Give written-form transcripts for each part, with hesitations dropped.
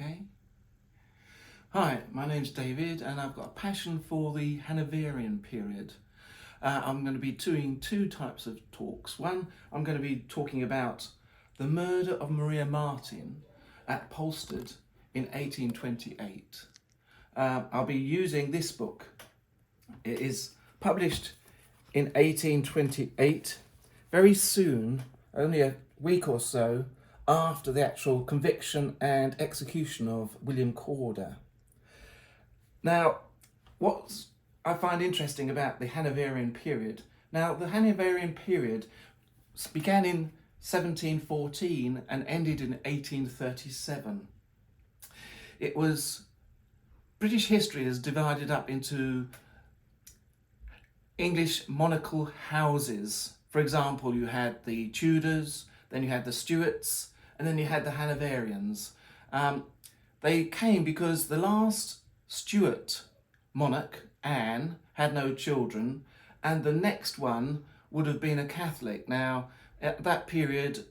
Okay. Hi, my name's David and I've got a passion for the Hanoverian period. I'm going to be doing two types of talks. One, I'm going to be talking about the murder of Maria Marten at Polstead in 1828. I'll be using this book. It is published in 1828, very soon, only a week or so after the actual conviction and execution of William Corder. Now, what I find interesting about the Hanoverian period, now the Hanoverian period began in 1714 and ended in 1837. It was, British history is divided up into English monarchical houses. For example, you had the Tudors, then you had the Stuarts, and then you had the Hanoverians. They came because the last Stuart monarch, Anne, had no children, and the next one would have been a Catholic. Now, at that period,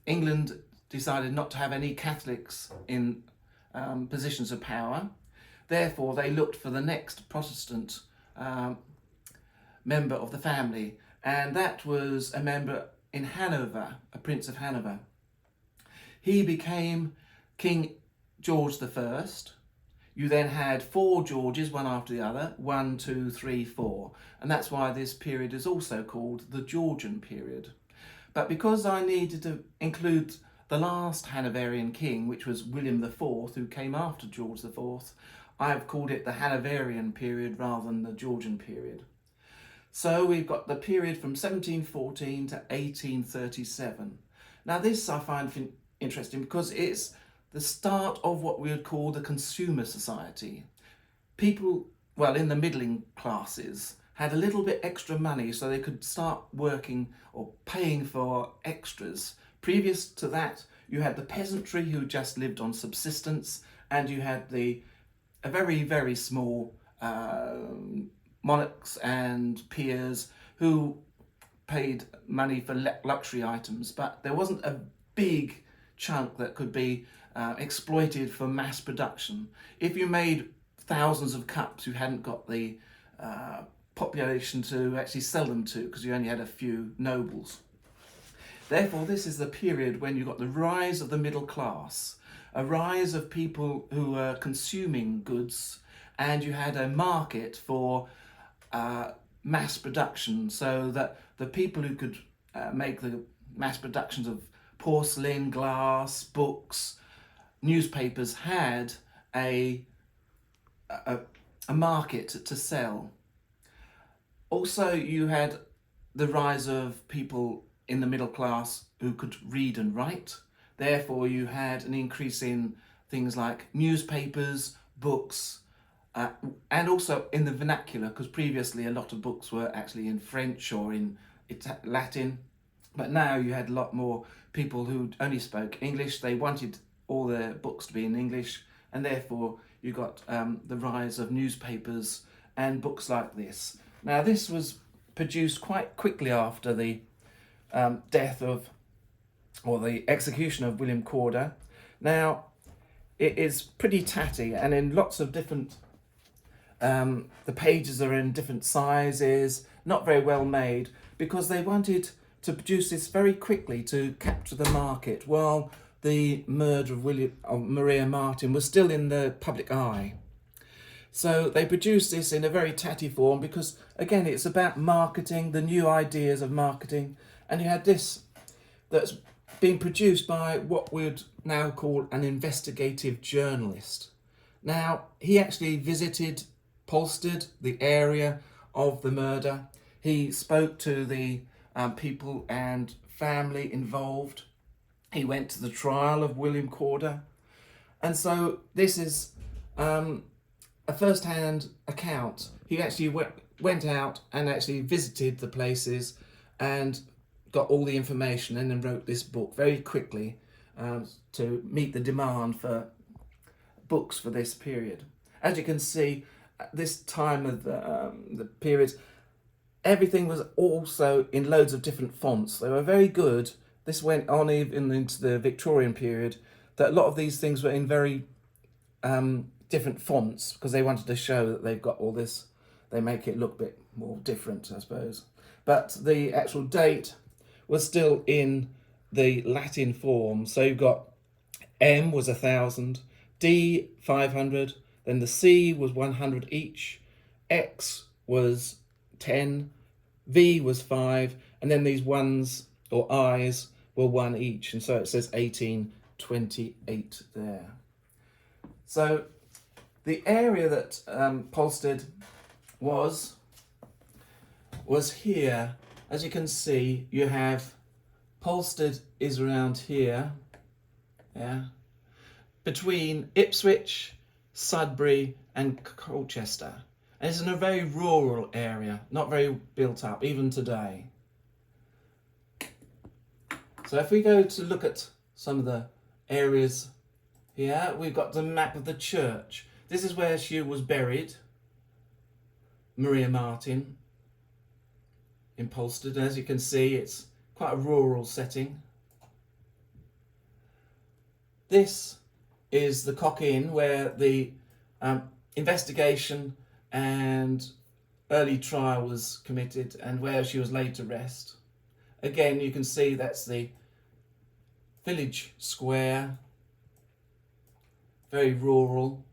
England decided not to have any Catholics in positions of power. Therefore, they looked for the next Protestant member of the family, and that was a member in Hanover, a Prince of Hanover. He became King George I. You then had four Georges, one after the other, 1, 2, 3, 4. And that's why this period is also called the Georgian period. But because I needed to include the last Hanoverian king, which was William IV, who came after George IV, I've called it the Hanoverian period rather than the Georgian period. So we've got the period from 1714 to 1837. Now this I find interesting because it's the start of what we would call the consumer society. People, well, in the middling classes, had a little bit extra money so they could start working or paying for extras. Previous to that, you had the peasantry who just lived on subsistence, and you had a very, very small monarchs and peers who paid money for luxury items, but there wasn't a big chunk that could be exploited for mass production. If you made thousands of cups, you hadn't got the population to actually sell them to because you only had a few nobles. Therefore, this is the period when you got the rise of the middle class, a rise of people who were consuming goods, and you had a market for mass production, so that the people who could make the mass productions of porcelain, glass, books, newspapers had a market to sell. Also, you had the rise of people in the middle class who could read and write. Therefore, you had an increase in things like newspapers, books, and also in the vernacular, because previously a lot of books were actually in French or in Latin. But now you had a lot more people who only spoke English. They wanted all their books to be in English, and therefore you got the rise of newspapers and books like this. Now this was produced quite quickly after the death of, or the execution of William Corder. Now it is pretty tatty and in lots of different, the pages are in different sizes, not very well made, because they wanted to produce this very quickly to capture the market while the murder of Maria Marten was still in the public eye. So they produced this in a very tatty form because, again, it's about marketing, the new ideas of marketing, and you had this that's being produced by what we'd now call an investigative journalist. Now, he actually visited Polstead, the area of the murder. He spoke to the people and family involved. He went to the trial of William Corder. And so this is a first-hand account. He actually went out and actually visited the places and got all the information, and then wrote this book very quickly to meet the demand for books for this period. As you can see, at this time of the period, everything was also in loads of different fonts. They were very good. This went on even into the Victorian period. that a lot of these things were in very different fonts because they wanted to show that they've got all this, they make it look a bit more different, I suppose. But the actual date was still in the Latin form. So you've got M was 1,000, D 500, then the C was 100 each, X was 10, V was 5, and then these ones or I's were 1 each. And so it says 1828 there. So the area that Polstead was here. As you can see, you have Polstead is around here, yeah, between Ipswich, Sudbury and Colchester. And it's in a very rural area, not very built up, even today. So if we go to look at some of the areas here, we've got the map of the church. This is where she was buried, Maria Marten, in Polstead. As you can see, it's quite a rural setting. This is the Cock Inn where the investigation and early trial was committed and where she was laid to rest. Again, you can see that's the village square, very rural.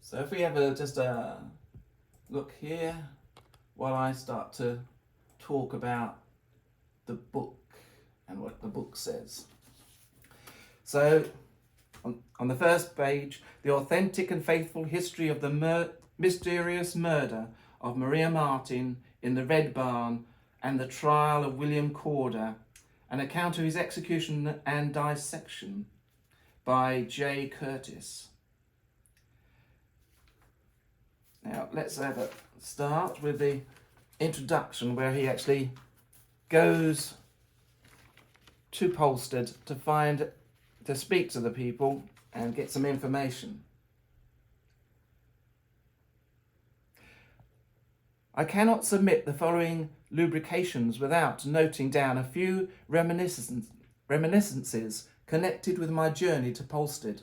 So if we have just a look here while I start to talk about the book and what the book says. So on the first page, the authentic and faithful history of the mysterious murder of Maria Marten in the Red Barn and the trial of William Corder, an account of his execution and dissection by J. Curtis. Now let's have a start with the introduction where he actually goes to Polstead to speak to the people and get some information. I cannot submit the following lubrications without noting down a few reminiscences connected with my journey to Polstead.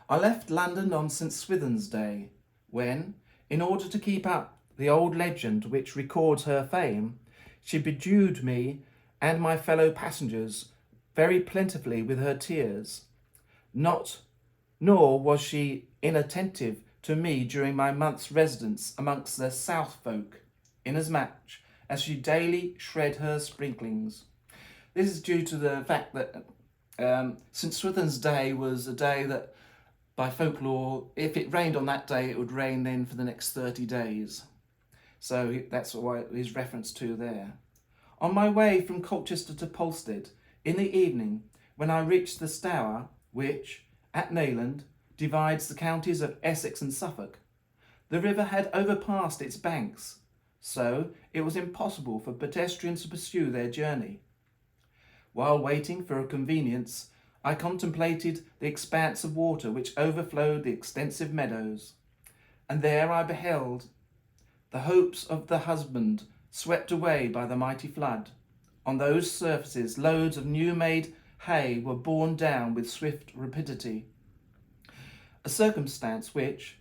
I left London on St. Swithin's Day, when, in order to keep up the old legend which records her fame, she bedewed me and my fellow passengers very plentifully with her tears. Nor was she inattentive to me during my month's residence amongst the South folk, inasmuch as she daily shred her sprinklings. This is due to the fact that St. Swithin's Day was a day that, by folklore, if it rained on that day, it would rain then for the next 30 days. So that's why it is referenced to there. On my way from Colchester to Polstead, in the evening, when I reached the Stour, which, at Nayland, divides the counties of Essex and Suffolk, the river had overpassed its banks, so it was impossible for pedestrians to pursue their journey. While waiting for a convenience, I contemplated the expanse of water which overflowed the extensive meadows, and there I beheld the hopes of the husband swept away by the mighty flood. On those surfaces loads of new-made hay were borne down with swift rapidity, a circumstance which,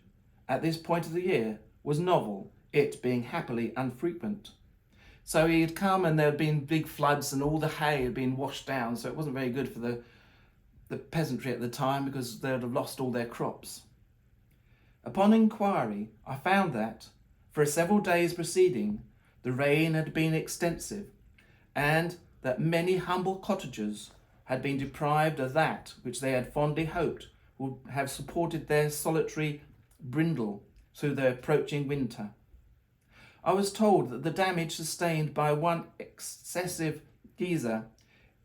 at this point of the year, was novel, it being happily unfrequent. So he had come and there had been big floods and all the hay had been washed down, so it wasn't very good for the peasantry at the time because they would have lost all their crops. Upon inquiry, I found that, for several days preceding, the rain had been extensive, and that many humble cottagers had been deprived of that which they had fondly hoped would have supported their solitary brindle through the approaching winter. I was told that the damage sustained by one excessive geyser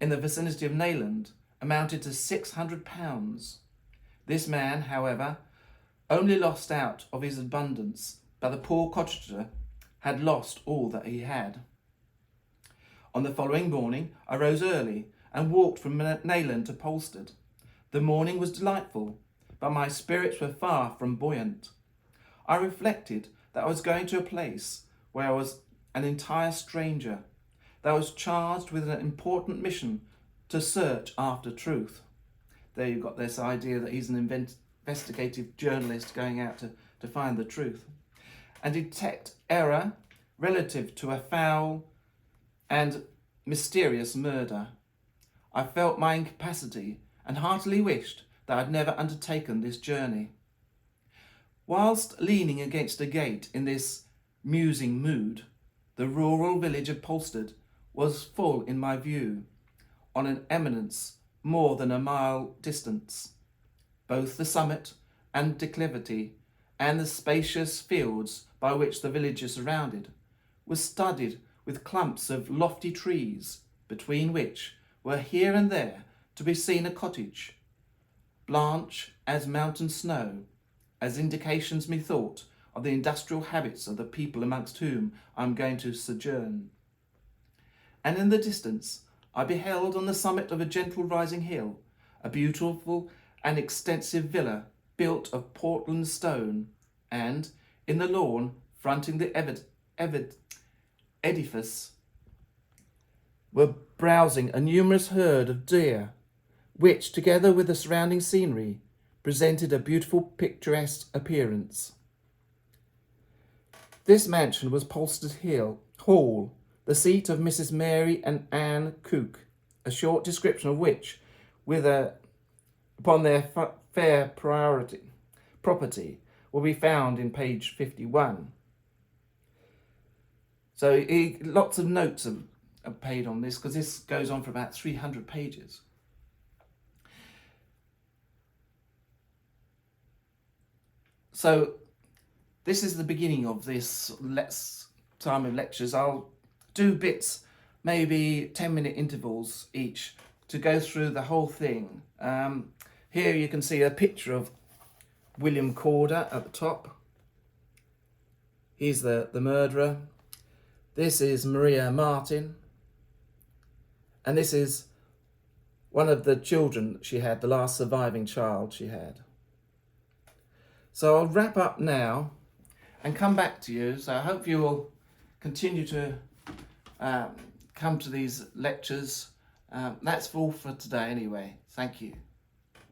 in the vicinity of Nayland amounted to £600. This man, however, only lost out of his abundance, but the poor cottager had lost all that he had. On the following morning, I rose early and walked from Nayland to Polstead. The morning was delightful, but my spirits were far from buoyant. I reflected that I was going to a place where I was an entire stranger, that was charged with an important mission to search after truth. There you've got this idea that he's an investigative journalist going out to find the truth and detect error relative to a foul and mysterious murder. I felt my incapacity and heartily wished that I'd never undertaken this journey. Whilst leaning against a gate in this musing mood, the rural village of Polstead was full in my view, on an eminence more than a mile distance. Both the summit and declivity, and the spacious fields by which the village is surrounded, were studded with clumps of lofty trees, between which were here and there to be seen a cottage, blanch as mountain snow, as indications, methought, of the industrial habits of the people amongst whom I am going to sojourn. And in the distance I beheld on the summit of a gentle rising hill a beautiful and extensive villa built of Portland stone, and in the lawn fronting the edifice were browsing a numerous herd of deer, which, together with the surrounding scenery, presented a beautiful picturesque appearance. This mansion was Polstead Hall, the seat of Mrs. Mary and Anne Cooke, a short description of which, upon their fair property, will be found in page 51. So lots of notes are paid on this, because this goes on for about 300 pages. So this is the beginning of this time of lectures. I'll do bits, maybe 10-minute intervals each, to go through the whole thing. Here you can see a picture of William Corder at the top. He's the murderer. This is Maria Marten. And this is one of the children she had, the last surviving child she had. So I'll wrap up now and come back to you. So I hope you will continue to come to these lectures. That's all for today anyway. Thank you.